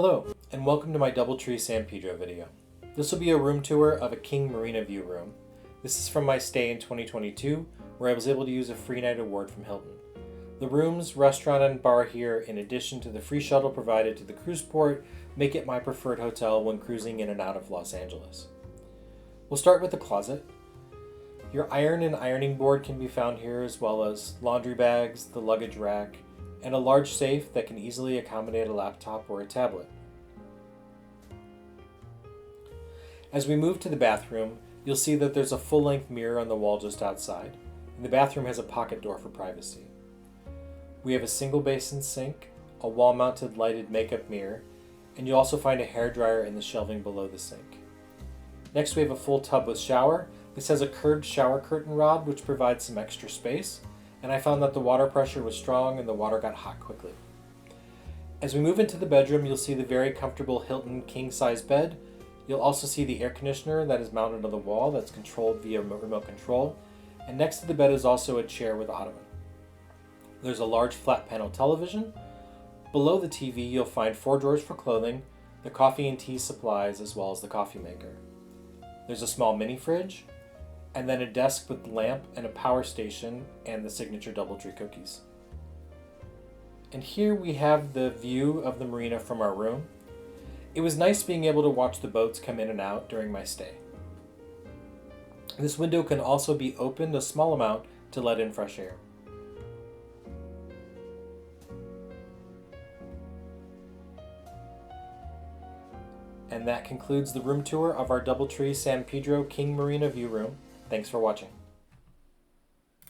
Hello, and welcome to my Doubletree San Pedro video. This will be a room tour of a King Marina View room. This is from my stay in 2022, where I was able to use a free night award from Hilton. The rooms, restaurant, and bar here, in addition to the free shuttle provided to the cruise port, make it my preferred hotel when cruising in and out of Los Angeles. We'll start with the closet. Your iron and ironing board can be found here, as well as laundry bags, the luggage rack, and a large safe that can easily accommodate a laptop or a tablet. As we move to the bathroom, you'll see that there's a full-length mirror on the wall just outside, and the bathroom has a pocket door for privacy. We have a single basin sink, a wall-mounted lighted makeup mirror, and you'll also find a hairdryer in the shelving below the sink. Next, we have a full tub with shower. This has a curved shower curtain rod which provides some extra space, and I found that the water pressure was strong and the water got hot quickly. As we move into the bedroom, you'll see the very comfortable Hilton king-size bed. You'll also see the air conditioner that is mounted on the wall that's controlled via remote control, and next to the bed is also a chair with ottoman. There's a large flat panel television. Below the TV, you'll find 4 drawers for clothing, the coffee and tea supplies, as well as the coffee maker. There's a small mini fridge, and then a desk with lamp and a power station and the signature Doubletree cookies. And here we have the view of the marina from our room. It was nice being able to watch the boats come in and out during my stay. This window can also be opened a small amount to let in fresh air. And that concludes the room tour of our Doubletree San Pedro King Marina View room. Thanks for watching.